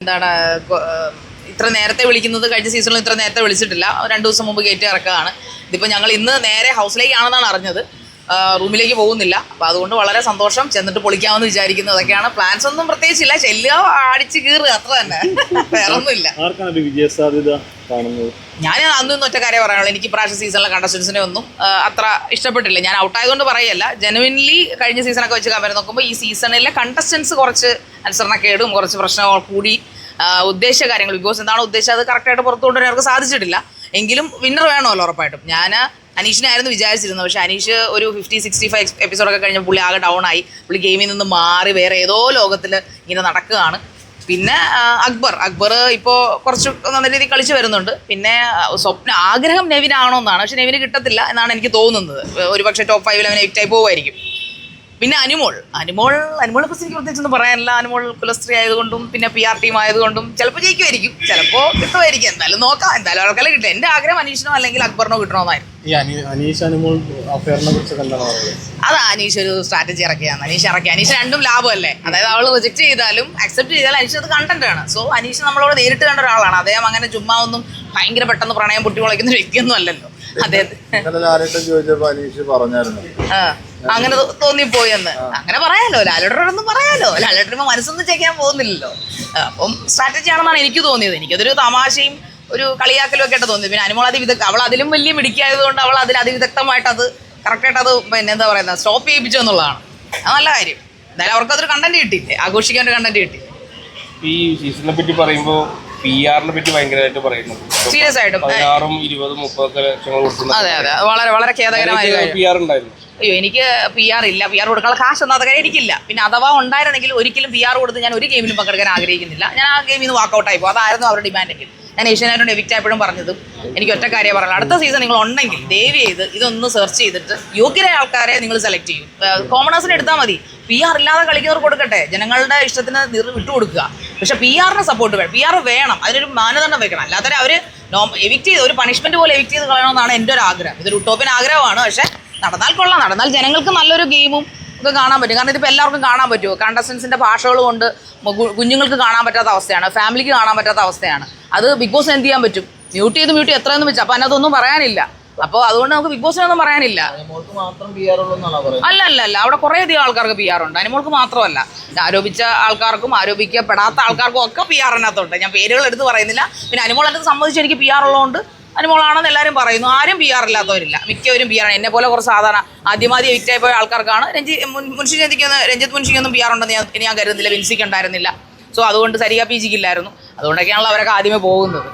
എന്താണ് ഇത്ര നേരത്തെ വിളിക്കുന്നത് കഴിഞ്ഞ സീസണിൽ ഇത്ര നേരത്തെ വിളിച്ചിട്ടില്ല. 2 ദിവസം മുമ്പ് കയറ്റി ഇറക്കുകയാണ്. ഇതിപ്പോൾ ഞങ്ങൾ ഇന്ന് നേരെ ഹൗസിലേക്കാണെന്നാണ് അറിഞ്ഞത്. റൂമിലേക്ക് പോകുന്നില്ല. അപ്പോൾ അതുകൊണ്ട് വളരെ സന്തോഷം. ചെന്നിട്ട് പൊളിക്കാമെന്ന് വിചാരിക്കുന്നു. അതൊക്കെയാണ്. പ്ലാൻസ് ഒന്നും പ്രത്യേകിച്ചില്ല. ചെല്ലുക, അടിച്ച് കീറുക, അത്ര തന്നെ, വേറെ ഒന്നുമില്ല. ഞാൻ അന്നൊന്നും ഒറ്റ കാര്യം പറയാനുള്ളൂ. എനിക്ക് ഇപ്രാവശ്യം സീസണിലെ കണ്ടസ്റ്റൻസിനെ ഒന്നും അത്ര ഇഷ്ടപ്പെട്ടില്ല. ഞാൻ ഔട്ടായതുകൊണ്ട് പറയല്ല, ജെനുവിൻലി കഴിഞ്ഞ സീസണൊക്കെ വെച്ച് കമ്പയർ നോക്കുമ്പോൾ ഈ സീസണിലെ കണ്ടസ്റ്റൻസ് കുറച്ച് അനുസരണക്കേടും കുറച്ച് പ്രശ്നങ്ങൾ കൂടി ഉദ്ദേശിച്ച കാര്യങ്ങൾ ബിഗ് ബോസ് എന്താണ് ഉദ്ദേശിച്ചത് അത് കറക്റ്റായിട്ട് പുറത്തു കൊണ്ടുവരാൻ അവർക്ക് സാധിച്ചിട്ടില്ല. എങ്കിലും വിന്നർ വേണമല്ലോ ഉറപ്പായിട്ടും. ഞാൻ അനീഷിനായിരുന്നു വിചാരിച്ചിരുന്നത്. പക്ഷേ അനീഷ് ഒരു 50-65 എപ്പിസോഡൊക്കെ കഴിഞ്ഞ പുള്ളി ആകെ ഡൗൺ ആയി. പുള്ളി ഗെയിമിൽ നിന്ന് മാറി വേറെ ഏതോ ലോകത്തിൽ ഇങ്ങനെ നടക്കുകയാണ്. പിന്നെ അക്ബർ ഇപ്പോൾ കുറച്ച് നല്ല രീതിയിൽ കളിച്ച് വരുന്നുണ്ട്. പിന്നെ ആഗ്രഹം നെവിനാണോ എന്നാണ്. പക്ഷെ നെവിന് കിട്ടത്തില്ല എന്നാണ് എനിക്ക് തോന്നുന്നത്. ഒരുപക്ഷെ ടോപ്പ് 5 അവനെ എവിക്റ്റായി പോകുമായിരിക്കും. പിന്നെ അനുമോളെ കുറിച്ച് എനിക്ക് പ്രത്യേകിച്ചൊന്നും പറയാനില്ല. അനുമോൾ കുലസ്ത്രീ ആയതുകൊണ്ടും പിന്നെ PR ടീം ആയതുകൊണ്ടും ചിലപ്പോൾ ജയിക്കുമായിരിക്കും, ചിലപ്പോൾ കിട്ടുമായിരിക്കും. എന്തായാലും നോക്കാം. എന്തായാലും ആൾക്കാരെ കിട്ടും. എൻ്റെ ആഗ്രഹം അനീഷിനോ അല്ലെങ്കിൽ അക്ബറിനോ കിട്ടണമെന്നായിരുന്നു. അത് അനീഷ് ഒരു സ്ട്രാറ്റജി ഇറക്കിയാണ്. അനീഷ് രണ്ടും ലാഭമല്ലേ. അതായത് അവൾ റിജക്ട് ചെയ്താലും അക്സെപ്റ്റ് ചെയ്താലും അനീഷ് അത് കണ്ടന്റാണ്. സോ അനീഷ് നമ്മളോട് നേരിട്ട് കണ്ട ഒരാളാണ്. അദ്ദേഹം അങ്ങനെ ചുമ്മാ ഒന്നും ഭയങ്കര പെട്ടെന്ന് പ്രണയം പൊട്ടി മുളയ്ക്കുന്ന വ്യക്തിയൊന്നും അല്ലല്ലോ. അങ്ങനെ തോന്നിപ്പോയെന്ന് അങ്ങനെ പറയാലോ. ലാലേട്ടനോടൊന്നും പറയാലോ. ലാലേട്ടന് മനസ്സൊന്നും ചെയ്യാൻ പോകുന്നില്ലല്ലോ. അപ്പം സ്ട്രാറ്റജി ആണെന്നാണ് എനിക്ക് തോന്നിയത്. എനിക്കതൊരു തമാശയും ഒരു കളിയാക്കലും ഒക്കെ ആയിട്ട് തോന്നിയത്. പിന്നെ അനുമോൾ അവൾ അതിലും വലിയ മിടുക്കിയായതുകൊണ്ട് അവൾ അതിവിദഗ്ധമായിട്ട് അത് കറക്റ്റായിട്ട് അത് പിന്നെ എന്താ പറയുന്നത് സ്റ്റോപ്പ് ചെയ്യിപ്പിച്ചു എന്നുള്ളതാണ്. അത് നല്ല കാര്യം. എന്തായാലും അവർക്കതൊരു കണ്ടന്റ് കിട്ടിയില്ലേ, ആഘോഷിക്കാൻ ഒരു കണ്ടന്റ് കിട്ടി. ഈ സീസണിനെ പറ്റി പറയുമ്പോൾ PR-നെ പറ്റി ഭയങ്കരമായിട്ട് പറയുന്നു. സീരിയസ് ആയിട്ടും 16, 20, 30 ലക്ഷങ്ങൾ കൊടുക്കുന്നു. അതെ വളരെ വളരെ ഖേദകരമായ PR ഉണ്ടായിരുന്നു. അയ്യോ, എനിക്ക് PR ഇല്ല. PR കൊടുക്കാനുള്ള കാശൊന്നും അതൊക്കെ എനിക്കില്ല. പിന്നെ അഥവാ ഉണ്ടായിരുന്നെങ്കിൽ ഒരിക്കലും PR കൊടുത്ത് ഞാൻ ഒരു ഗെയിമിലും പങ്കെടുക്കാൻ ആഗ്രഹിക്കുന്നില്ല. ഞാൻ ആ ഗെയിമിൽ നിന്ന് വാക്കൗട്ട് ആയിപ്പോൾ. അതായിരുന്നു അവരുടെ ഡിമാൻഡെങ്കിൽ. ഞാൻ ഏഷ്യാനെറ്റിനോട് എവിക്റ്റ് ആയപ്പോഴും പറഞ്ഞതും എനിക്ക് ഒറ്റ കാര്യം പറയാം. അടുത്ത സീസൺ നിങ്ങൾ ഉണ്ടെങ്കിൽ ദയവ് ചെയ്ത് ഇതൊന്ന് സെർച്ച് ചെയ്തിട്ട് യോഗ്യരായ ആൾക്കാരെ നിങ്ങൾ സെലക്ട് ചെയ്യും. കോമണേഴ്സിന് എടുത്താൽ മതി. PR ഇല്ലാതെ കളിക്കുന്നവർ കൊടുക്കട്ടെ. ജനങ്ങളുടെ ഇഷ്ടത്തിന് വിട്ടുകൊടുക്കുക. പക്ഷെ PR-ന് സപ്പോർട്ട് വേണം. PR വേണം. അതിനൊരു മാനദണ്ഡം വെക്കണം. അല്ലാതെ അവർ എവിക്റ്റ് ചെയ്ത് ഒരു പണിഷ്മെന്റ് പോലെ എവിക്റ്റ് ചെയ്ത് കളയണമെന്നാണ് എൻ്റെ ഒരു ആഗ്രഹം. ഇതൊരു ഉട്ടോപ്യൻ ആഗ്രഹമാണ്. പക്ഷേ നടന്നാൽ കൊള്ളാം. നടന്നാൽ ജനങ്ങൾക്ക് നല്ലൊരു ഗെയിമും ഒക്കെ കാണാൻ പറ്റും. കാരണം ഇതിപ്പോൾ എല്ലാവർക്കും കാണാൻ പറ്റുമോ? കണ്ടസ്റ്റൻസിൻ്റെ ഭാഷകൾ കൊണ്ട് കുഞ്ഞുങ്ങൾക്ക് കാണാൻ പറ്റാത്ത അവസ്ഥയാണ്, ഫാമിലിക്ക് കാണാൻ പറ്റാത്ത അവസ്ഥയാണ്. അത് ബിഗ് ബോസ് എന്ത് ചെയ്യാൻ പറ്റും? മ്യൂട്ട് ചെയ്ത് എത്രയെന്ന് വെച്ചാൽ അപ്പോൾ അതിനകത്തൊന്നും പറയാനില്ല. അപ്പോൾ അതുകൊണ്ട് നമുക്ക് ബിഗ് ബോസിനൊന്നും പറയാനില്ല. അല്ല അവിടെ കുറേയധികം ആൾക്കാർക്ക് PR ഉണ്ട്. അനുമോൾക്ക് മാത്രമല്ല, ആരോപിച്ച ആൾക്കാർക്കും ആരോപിക്കപ്പെടാത്ത ആൾക്കാർക്കും ഒക്കെ PR-നകത്തുണ്ട്. ഞാൻ പേരുകൾ എടുത്ത് പറയുന്നില്ല. പിന്നെ അനുമോൾ എൻ്റെ സംബന്ധിച്ച് എനിക്ക് PR ഉള്ളതുകൊണ്ട് അനുമോളാണെന്ന് എല്ലാവരും പറയുന്നു. ആരും PR ഇല്ലാത്തവരില്ല, മിക്കവരും PR ആണ്. എന്നെ പോലെ കുറച്ച് സാധാരണ ആദ്യമാദ്യം എവിക്റ്റായി പോയ ആൾക്കാർക്കാണ്. രഞ്ജിത്ത് മുൻഷിക്കൊന്നും PR ഉണ്ടെന്ന് ഞാൻ കരുതുന്നില്ല. വിൻസിക്ക് ഉണ്ടായിരുന്നില്ല. സോ അതുകൊണ്ട് സരിക PGക്ക് ഇല്ലായിരുന്നു. അതുകൊണ്ടൊക്കെയാണല്ലോ അവരൊക്കെ ആദ്യമേ പോകുന്നത്.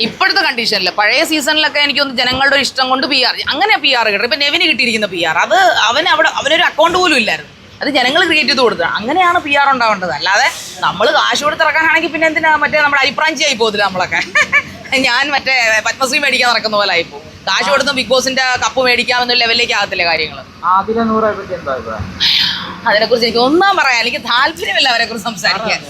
ഇപ്പോഴത്തെ കണ്ടീഷനിൽ പഴയ സീസണിലൊക്കെ എനിക്കൊന്ന് ജനങ്ങളുടെ ഒരു ഇഷ്ടം കൊണ്ട് PR അങ്ങനെ PR കിട്ടും. ഇപ്പം നെവിന് കിട്ടിയിരിക്കുന്ന PR അത് അവനൊരു അക്കൗണ്ട് പോലും ഇല്ലായിരുന്നു. അത് ജനങ്ങൾ ക്രിയേറ്റ് ചെയ്ത് കൊടുത്തതാണ്. അങ്ങനെയാണ് PR ഉണ്ടാവേണ്ടത്. അല്ലാതെ നമ്മൾ കാശ് കൊടുത്തിറക്കാനാണെങ്കിൽ പിന്നെ എന്തിനാ നമ്മുടെ അഭിപ്രാഞ്ചിയായി പോകുന്നില്ല നമ്മളൊക്കെ. ഞാൻ പത്മശ്രീ മേടിക്കാൻ നടക്കുന്ന പോലെ ആയിപ്പോ. കാശ് കൊടുത്ത് ബിഗ് ബോസിന്റെ കപ്പ് മേടിക്കാമെന്ന ലെവലിലേക്ക് ആകത്തില്ല കാര്യങ്ങൾ. അതിനെക്കുറിച്ച് എനിക്ക് ഒന്നും പറയാം. എനിക്ക് താല്പര്യമില്ല അവരെക്കുറിച്ച് സംസാരിക്കാൻ.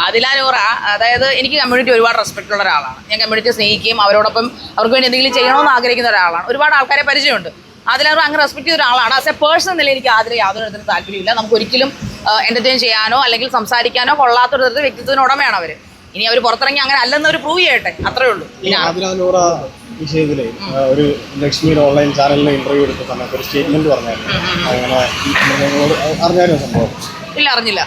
ആദില നൂറ, അതായത് എനിക്ക് കമ്മ്യൂണിറ്റി ഒരുപാട് റെസ്പെക്ട് ഉള്ള ഒരാളാണ്. ഞാൻ കമ്മ്യൂണിറ്റി സ്നേഹിക്കുകയും അവരോടൊപ്പം അവർക്ക് വേണ്ടി എന്തെങ്കിലും ചെയ്യണമെന്ന് ആഗ്രഹിക്കുന്ന ഒരാളാണ്. ഒരുപാട് ആൾക്കാരെ പരിചയമുണ്ട്. അതിലവർ അങ്ങനെ റെസ്പെക്ട് ചെയ്ത ഒരാളാണ്. ആസ് എ പേഴ്സണൽ നില എനിക്ക് യാതൊരു തരത്തിലും താല്പര്യമില്ല. നമുക്ക് ഒരിക്കലും എൻ്റർടൈൻ ചെയ്യാനോ അല്ലെങ്കിൽ സംസാരിക്കാനോ കൊള്ളാത്തൊരു തരത്തിൽ വ്യക്തിത്വത്തിന് ഉടമയാണ് അവർ. ഇനി അവർ പുറത്തിറങ്ങി അങ്ങനെ അല്ലെന്ന് അവർ പ്രൂവ് ചെയ്യട്ടെ, അത്രേ ഉള്ളൂ. വിഷയത്തില് ഒരു ലക്ഷ്മിയുടെ ഓൺലൈൻ ചാനലിന് ഇന്റർവ്യൂ എടുത്ത സമയത്ത് ഒരു സ്റ്റേറ്റ്മെന്റ് പറഞ്ഞായിരുന്നു. അറിഞ്ഞായിരുന്നു സംഭവം? ഇല്ല, അറിഞ്ഞില്ല.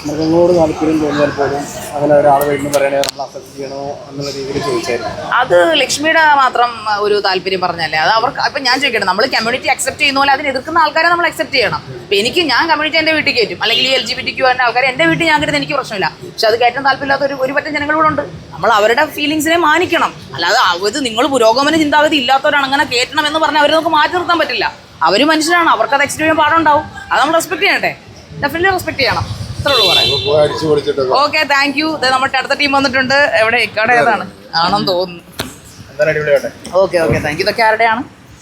മൃഗങ്ങളോട് താല്പര്യം തോന്നിയാൽ പോലും അങ്ങനെ ഒരാൾ വീണ്ടും പറയണേ നമ്മൾ അക്സെപ്റ്റ് ചെയ്യണോ എന്നുള്ള രീതിയിൽ ചോദിച്ചായിരുന്നു. അത് ലക്ഷ്മിയുടെ മാത്രം ഒരു താല്പര്യം പറഞ്ഞല്ലേ. അത് അവർക്ക് ഇപ്പം ഞാൻ ചോദിക്കട്ടെ, നമ്മൾ കമ്മ്യൂണിറ്റി അക്സെപ്റ്റ് ചെയ്യുന്ന പോലെ അതിന് എതിർക്കുന്ന ആൾക്കാരെ നമ്മൾ അക്സെപ്റ്റ് ചെയ്യണം. ഇപ്പം ഞാൻ കമ്മ്യൂണിറ്റി എൻ്റെ വീട്ടിൽ കയറ്റും, അല്ലെങ്കിൽ ഈ LGBTQ ആൾക്കാർ എൻ്റെ വീട്ടിൽ ഞാൻ കയറ്റുന്നത് എനിക്ക് പ്രശ്നമില്ല. പക്ഷെ അത് കയറ്റാൻ താല്പര്യമില്ലാത്ത ഒരു പറ്റം ജനങ്ങളൂടെ ഉണ്ട്. നമ്മൾ അവരുടെ ഫീലിങ്സിനെ മാനിക്കണം. അല്ലാതെ അത് നിങ്ങൾ പുരോഗമന ചിന്താഗതി ഇല്ലാത്തവരാണ് അങ്ങനെ കയറ്റണം എന്ന് പറഞ്ഞാൽ അവരെ നമുക്ക് മാറ്റി നിർത്താൻ പറ്റില്ല. അവർ മനുഷ്യരാണ്, അവർക്ക് അത് എക്സ്പീരിയൻസ് ചെയ്യാൻ പാടുണ്ടാവും. അത് നമ്മൾ റെസ്പെക്ട് ചെയ്യട്ടെ, ഡെഫിനറ്റ്ലി റെസ്പെക്ട് ചെയ്യണം. അത്രേ ഉള്ളൂ പറയാം. Okay, thank you. നമ്മുടെ അടുത്ത ടീം വന്നിട്ടുണ്ട്. എവിടെ ഇക്കടെ ഏതാണ് ആണെന്ന് തോന്നുന്നു. Okay thank you. ഇതൊക്കെ ആരുടെയാണ്?